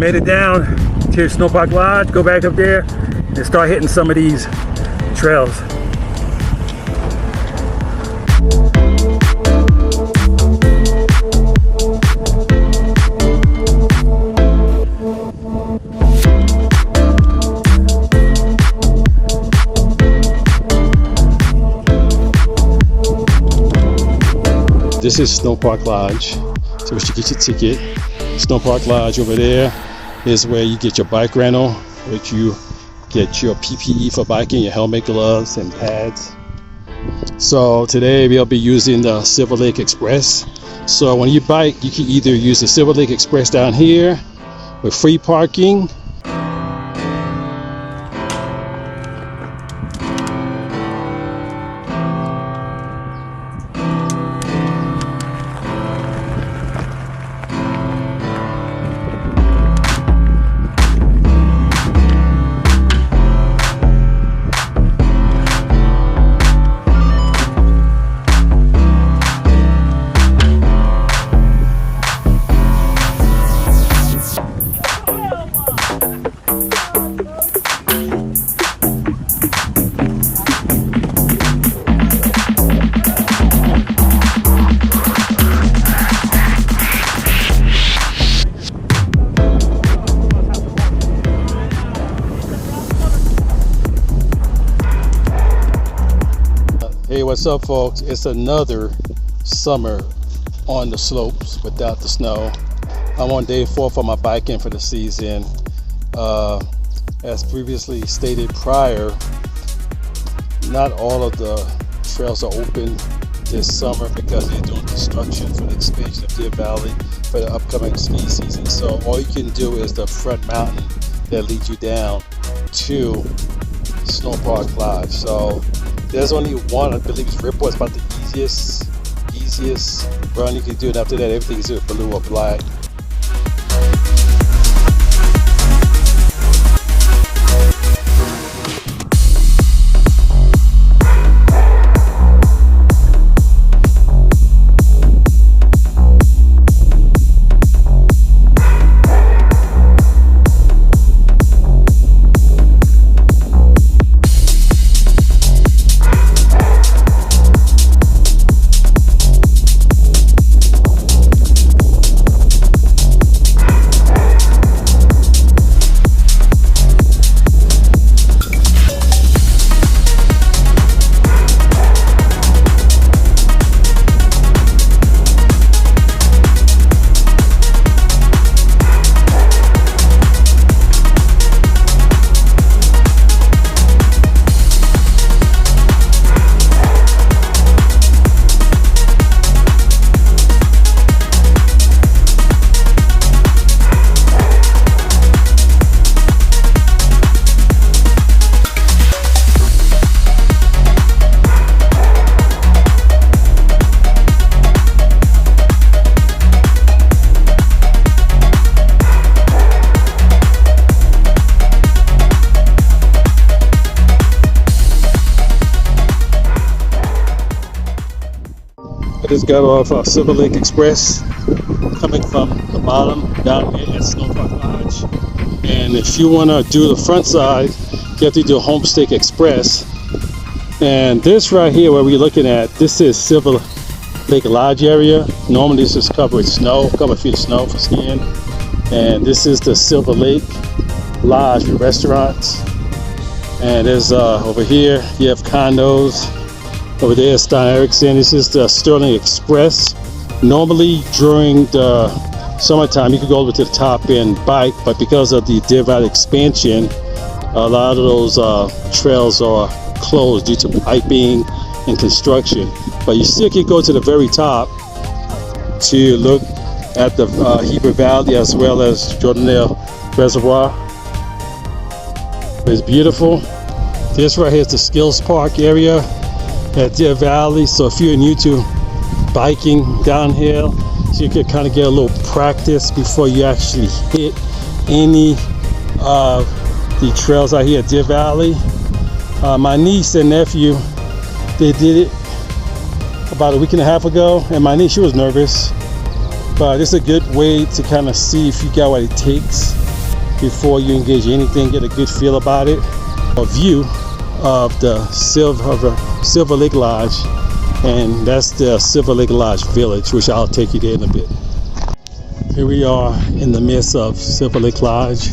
made it down to Snowpark Lodge. Go back up there and start hitting some of these trails. This is Snowpark Lodge. So once you get your ticket, Snowpark Lodge over there is where you get your bike rental, which you get your PPE for biking, your helmet, gloves, and pads. So today we'll be using the Silver Lake Express. So when you bike, you can either use the Silver Lake Express down here with free parking, Hey, what's up, folks? It's another summer on the slopes without the snow. I'm on day 4 for my biking for the season. As previously stated prior, not all of the trails are open this summer because they're doing construction for the expansion of Deer Valley for the upcoming ski season. So all you can do is the front mountain that leads you down to Snowpark Lodge. So there's only one, I believe it's Ripple. It's about the easiest run you can do, and after that everything is either blue or black. I just got off Silver Lake Express, coming from the bottom down here at Snowpark Lodge. And if you want to do the front side, you have to do Homestake Express. And this right here, where we're looking at, this is Silver Lake Lodge area. Normally this is covered with snow, a couple of feet of snow for skiing. And this is the Silver Lake Lodge with restaurants. And there's over here you have condos. Over there is Stein Erickson. This is the Sterling Express. Normally during the summertime you could go over to the top and bike, but because of the Deer Valley expansion, a lot of those trails are closed due to piping and construction. But you still can go to the very top to look at the Heber Valley as well as Jordanelle Reservoir. It's beautiful. This right here is the Skills Park area at Deer Valley. So if you're new to biking downhill, so you can kind of get a little practice before you actually hit any of the trails out here at Deer Valley. My niece and nephew, they did it about a week and a half ago, and my niece, she was nervous, but it's a good way to kind of see if you got what it takes before you engage anything, get a good feel about it. A view of the Silver Lake Lodge, and that's the Silver Lake Lodge Village, which I'll take you there in a bit. Here we are in the midst of Silver Lake Lodge.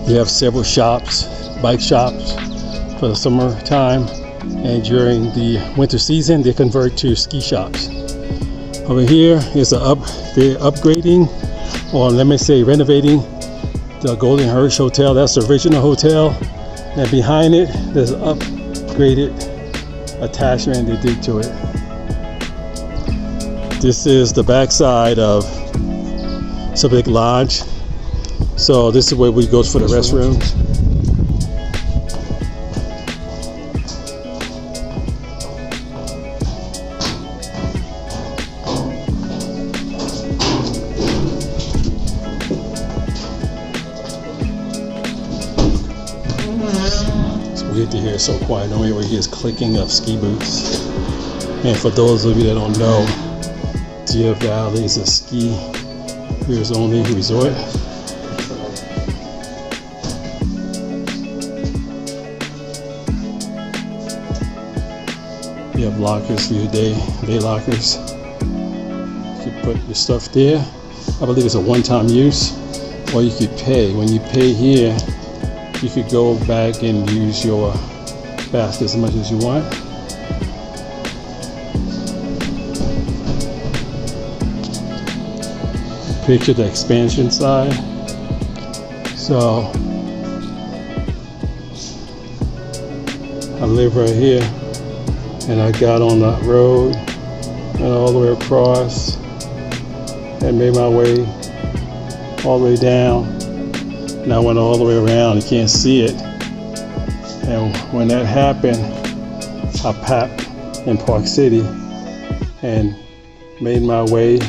You have several shops, bike shops for the summertime, and during the winter season they convert to ski shops. Over here is they're upgrading, or let me say renovating, the Golden Hirsch Hotel. That's the original hotel, and behind it there's an upgraded attachment they did to it. This is the backside of Silver Lake Lodge. So this is where we go for the restrooms. It's weird to hear it so quiet. Normally we hear clicking of ski boots. And for those of you that don't know, Deer Valley is a ski only resort. You have lockers for your day lockers. You can put your stuff there. I believe it's a one-time use, or you could pay. When you pay here, you could go back and use your basket as much as you want. Picture the expansion side. So I live right here, and I got on that road and all the way across and made my way all the way down, and I went all the way around. You can't see it, and when that happened, I packed in Park City and made my way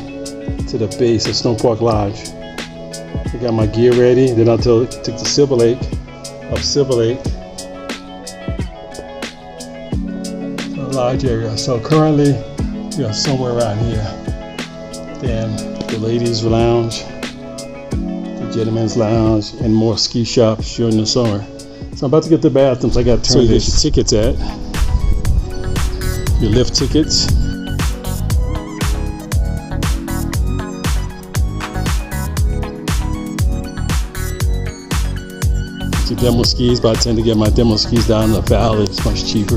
to the base of Stone Park Lodge. I got my gear ready. Then I took the Silver Lake Lodge area. So currently we are somewhere around here. Then the ladies' lounge, the gentlemen's lounge, and more ski shops during the summer. So I'm about to get the bathrooms. I got to turn your tickets at. Your lift tickets. Demo skis, but I tend to get my demo skis down in the valley. It's much cheaper.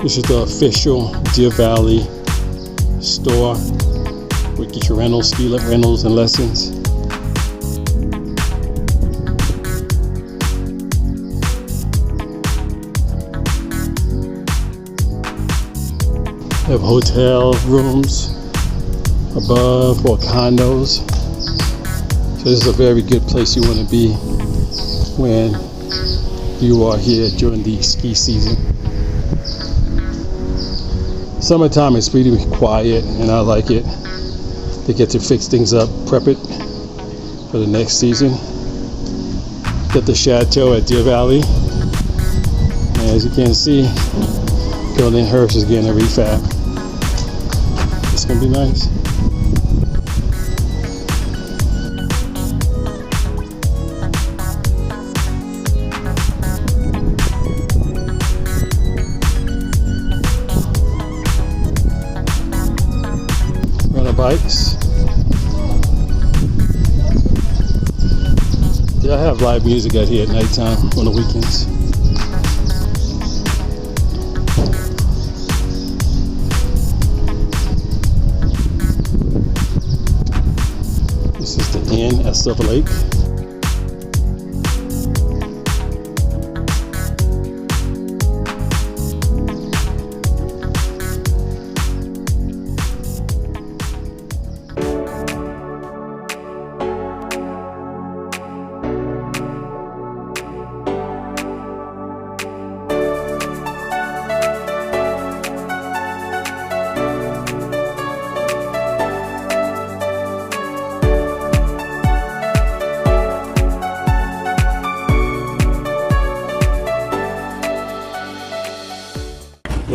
This is the official Deer Valley store. We get your rentals, ski lift rentals and lessons. Have hotel rooms above, or condos. So this is a very good place you want to be when you are here during the ski season. Summertime is pretty quiet, and I like it. They get to fix things up, prep it for the next season. Get the chateau at Deer Valley. And as you can see, Golden Hirsch is getting a refab. It's gonna be nice. Rental bikes. Yeah, I have live music out here at nighttime on the weekends. This is the inn at Silver Lake.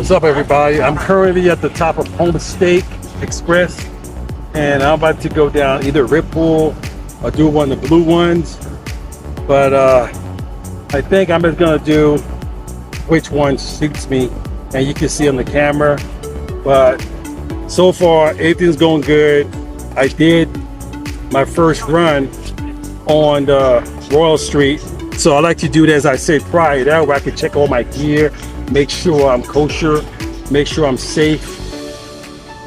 What's up, everybody? I'm currently at the top of Homestake Express, and I'm about to go down either Ripple or do one of the blue ones. But I think I'm just gonna do which one suits me, and you can see on the camera. But so far, everything's going good. I did my first run on Royal Street, so I like to do it as I said prior. That way I can check all my gear, make sure I'm kosher, make sure I'm safe.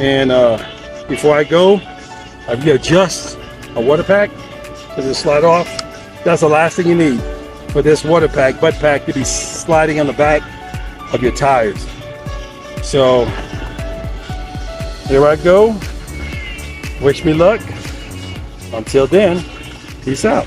And before I go, I readjust a water pack. Does it slide off? That's the last thing you need for this water pack, butt pack, to be sliding on the back of your tires. So here I go. Wish me luck. Until then, peace out.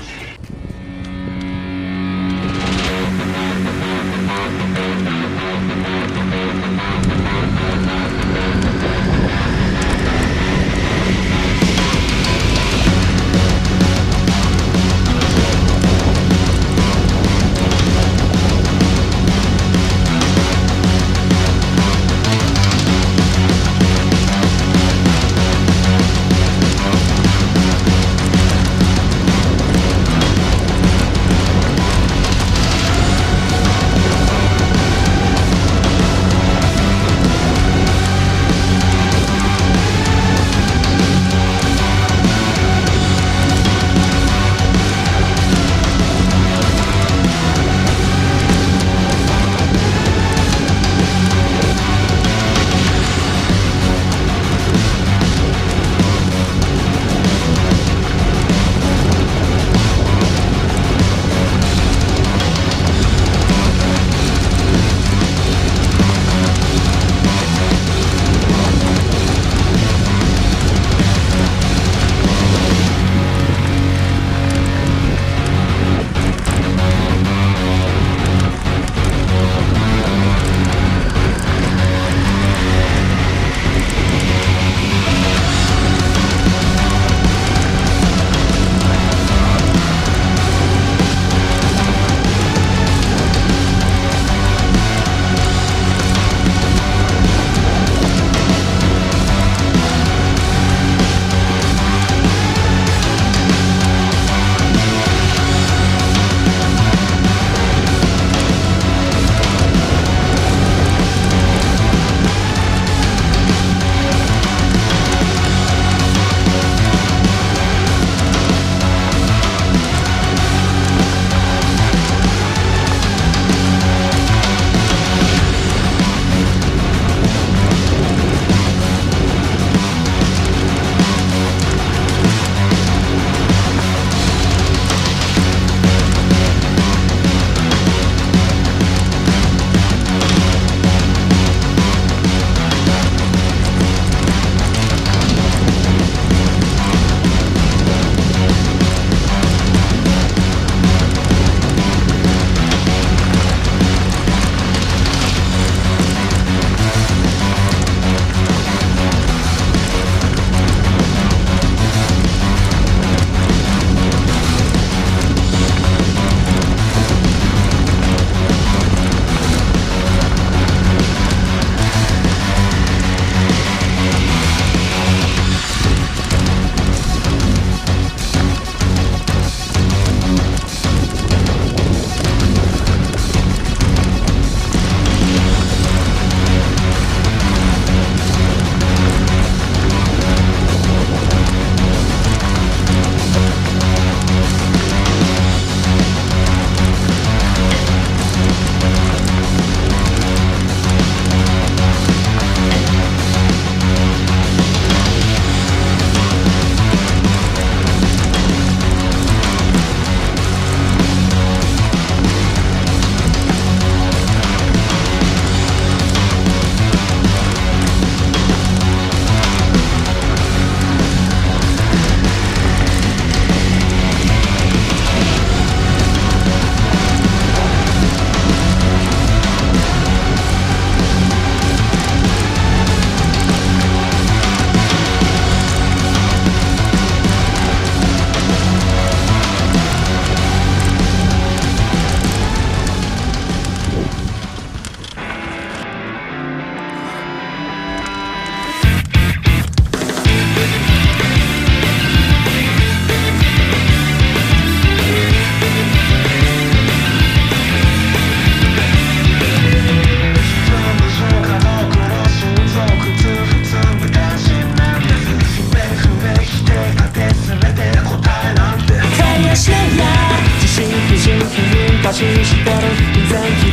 ししたら全然